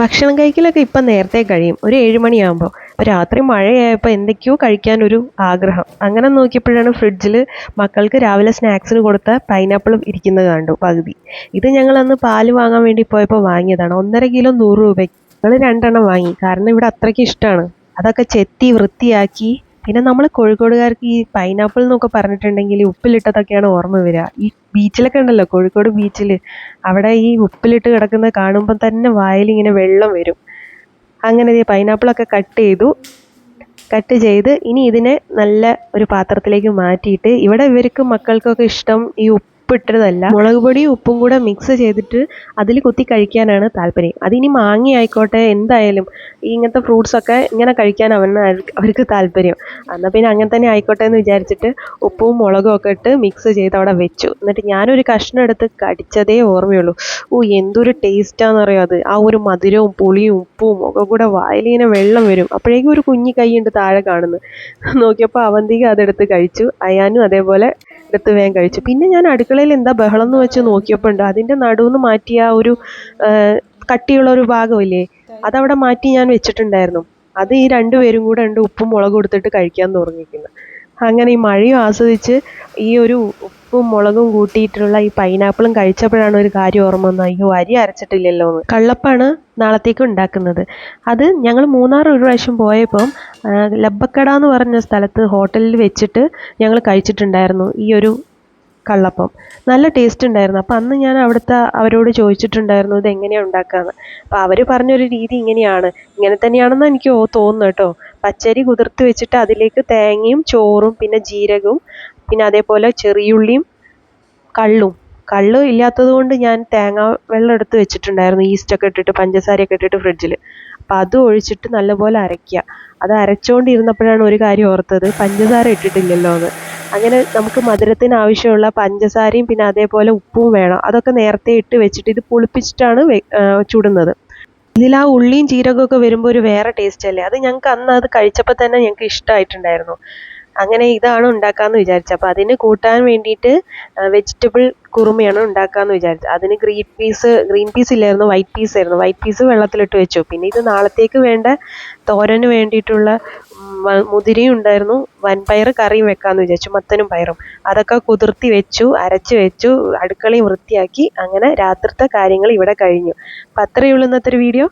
ഭക്ഷണം കഴിക്കലൊക്കെ ഇപ്പം നേരത്തെ കഴിയും, ഒരു 7 മണിയാകുമ്പോൾ. രാത്രി മഴയായപ്പോൾ എന്തൊക്കെയോ കഴിക്കാനൊരു ആഗ്രഹം. അങ്ങനെ നോക്കിയപ്പോഴാണ് ഫ്രിഡ്ജിൽ മക്കൾക്ക് രാവിലെ സ്നാക്സിന് കൊടുത്ത പൈനാപ്പിൾ ഇരിക്കുന്നത് കണ്ടു പകുതി. ഇത് ഞങ്ങളന്ന് പാല് വാങ്ങാൻ വേണ്ടി പോയപ്പോൾ വാങ്ങിയതാണ്. 1.5 കിലോ 100 രൂപയ്ക്ക്. ഞങ്ങൾ 2 വാങ്ങി, കാരണം ഇവിടെ അത്രയ്ക്ക് ഇഷ്ടമാണ്. അതൊക്കെ ചെത്തി വൃത്തിയാക്കി. പിന്നെ നമ്മൾ കോഴിക്കോടുകാർക്ക് ഈ പൈനാപ്പിൾ എന്നൊക്കെ പറഞ്ഞിട്ടുണ്ടെങ്കിൽ ഉപ്പിലിട്ടതൊക്കെയാണ് ഓർമ്മ വരിക. ഈ ബീച്ചിലൊക്കെ ഉണ്ടല്ലോ, കോഴിക്കോട് ബീച്ചിൽ, അവിടെ ഈ ഉപ്പിലിട്ട് കിടക്കുന്നത് കാണുമ്പോൾ തന്നെ വായിലിങ്ങനെ വെള്ളം വരും. അങ്ങനെ ഈ പൈനാപ്പിളൊക്കെ കട്ട് ചെയ്ത് ഇനി ഇതിനെ നല്ല ഒരു പാത്രത്തിലേക്ക് മാറ്റിയിട്ട്, ഇവിടെ ഇവർക്ക് മക്കൾക്കൊക്കെ ഇഷ്ടം ഈ ഉപ്പിട്ടതല്ല, മുളക് പൊടിയും ഉപ്പും കൂടെ മിക്സ് ചെയ്തിട്ട് അതിൽ കുത്തി കഴിക്കാനാണ് താല്പര്യം. അതിനി മാങ്ങ ആയിക്കോട്ടെ, എന്തായാലും ഇങ്ങനത്തെ ഫ്രൂട്ട്സൊക്കെ ഇങ്ങനെ കഴിക്കാൻ അവർക്ക് താല്പര്യം. എന്നാൽ പിന്നെ അങ്ങനെ തന്നെ ആയിക്കോട്ടെ എന്ന് വിചാരിച്ചിട്ട് ഉപ്പും മുളകും ഒക്കെ ഇട്ട് മിക്സ് ചെയ്ത് അവിടെ വെച്ചു. എന്നിട്ട് ഞാനൊരു കഷ്ണം എടുത്ത് കടിച്ചതേ ഓർമ്മയുള്ളൂ. എന്തൊരു ടേസ്റ്റാന്ന് അറിയാം അത്. ആ ഒരു മധുരവും പുളിയും ഉപ്പും ഒക്കെ കൂടെ വായിലിങ്ങനെ വെള്ളം വരും. അപ്പോഴേക്കും ഒരു കുഞ്ഞി കൈയുണ്ട് താഴെ കാണുന്നു. നോക്കിയപ്പോൾ അവന്തിക അതെടുത്ത് കഴിച്ചു, അയാനും അതേപോലെ എടുത്ത് വേഗം കഴിച്ചു. പിന്നെ ഞാൻ അടുക്കളയിൽ എന്താ ബഹളം എന്ന് വെച്ച് നോക്കിയപ്പോൾ ഉണ്ട്, അതിൻ്റെ നടുവെന്ന് മാറ്റിയ ഒരു കട്ടിയുള്ള ഒരു ഭാഗമില്ലേ, അതവിടെ മാറ്റി ഞാൻ വെച്ചിട്ടുണ്ടായിരുന്നു. അത് ഈ 2 പേരും കൂടെ ഉണ്ട് ഉപ്പും മുളകും എടുത്തിട്ട് കഴിക്കാൻ തുടങ്ങിയിരിക്കുന്നു. അങ്ങനെ ഈ മഴയും ആസ്വദിച്ച് ഈ ഒരു ഉപ്പും മുളകും കൂട്ടിയിട്ടുള്ള ഈ പൈനാപ്പിളും കഴിച്ചപ്പോഴാണ് ഒരു കാര്യം ഓർമ്മ വന്നത്. അയ്യോ, അരി അരച്ചിട്ടില്ലല്ലോ എന്ന്. കള്ളപ്പാണ് നാളത്തേക്ക് ഉണ്ടാക്കുന്നത്. അത് ഞങ്ങൾ മൂന്നാർ ഒരു പ്രാവശ്യം പോയപ്പം ലബ്ബക്കട എന്ന് പറഞ്ഞ സ്ഥലത്ത് ഹോട്ടലിൽ വെച്ചിട്ട് ഞങ്ങൾ കഴിച്ചിട്ടുണ്ടായിരുന്നു ഈ ഒരു കള്ളപ്പം. നല്ല ടേസ്റ്റ് ഉണ്ടായിരുന്നു. അപ്പം അന്ന് ഞാൻ അവരോട് ചോദിച്ചിട്ടുണ്ടായിരുന്നു ഇത് എങ്ങനെയാണ് ഉണ്ടാക്കാന്ന്. അപ്പോൾ അവർ പറഞ്ഞൊരു രീതി ഇങ്ങനെയാണ്, ഇങ്ങനെ തന്നെയാണെന്ന് എനിക്ക് തോന്നുന്നു കേട്ടോ. പച്ചരി കുതിർത്ത് വെച്ചിട്ട് അതിലേക്ക് തേങ്ങയും ചോറും പിന്നെ ജീരകവും പിന്നെ അതേപോലെ ചെറിയുള്ളിയും കള്ള് ഇല്ലാത്തത് കൊണ്ട് ഞാൻ തേങ്ങ വെള്ളം എടുത്ത് വെച്ചിട്ടുണ്ടായിരുന്നു, ഈസ്റ്റൊക്കെ ഇട്ടിട്ട് പഞ്ചസാരയൊക്കെ ഇട്ടിട്ട് ഫ്രിഡ്ജിൽ. അപ്പോൾ അത് ഒഴിച്ചിട്ട് നല്ലപോലെ അരയ്ക്കുക. അത് അരച്ചുകൊണ്ടിരുന്നപ്പോഴാണ് ഒരു കാര്യം ഓർത്തത്, പഞ്ചസാര ഇട്ടിട്ടില്ലല്ലോ എന്ന്. അങ്ങനെ നമുക്ക് മധുരത്തിന് ആവശ്യമുള്ള പഞ്ചസാരയും പിന്നെ അതേപോലെ ഉപ്പും വേണം. അതൊക്കെ നേരത്തെ ഇട്ട് വെച്ചിട്ട് ഇത് പുളിപ്പിച്ചിട്ടാണ് ചുടുന്നത്. ഇതിൽ ആ ഉള്ളിയും ജീരകമൊക്കെ വരുമ്പോൾ ഒരു വേറെ ടേസ്റ്റ് അല്ലേ. അത് ഞങ്ങൾക്ക് അന്ന് അത് കഴിച്ചപ്പോൾ തന്നെ ഞങ്ങൾക്ക് ഇഷ്ടമായിട്ടുണ്ടായിരുന്നു. അങ്ങനെ ഇതാണ് ഉണ്ടാക്കാമെന്ന് വിചാരിച്ചത്. അപ്പോൾ അതിന് കൂട്ടാൻ വേണ്ടിയിട്ട് വെജിറ്റബിൾ കുറുമയാണ് ഉണ്ടാക്കാമെന്ന് വിചാരിച്ചത്. അതിന് ഗ്രീൻ പീസ് ഇല്ലായിരുന്നു, വൈറ്റ് പീസ് ആയിരുന്നു. വൈറ്റ് പീസ് വെള്ളത്തിലിട്ട് വെച്ചു. പിന്നെ ഇത് നാളത്തേക്ക് വേണ്ട തോരന് വേണ്ടിയിട്ടുള്ള മുതിരയും ഉണ്ടായിരുന്നു, വൻപയർ കറിയും വെക്കാമെന്ന് വിചാരിച്ചു, മത്തനും പയറും. അതൊക്കെ കുതിർത്തി വെച്ചു, അരച്ച് വെച്ചു, അടുക്കളയും വൃത്തിയാക്കി. അങ്ങനെ രാത്രിത്തെ കാര്യങ്ങൾ ഇവിടെ കഴിഞ്ഞു. അപ്പം അത്രയേ ഉള്ളൂ ഇന്നത്തെ ഒരു വീഡിയോ.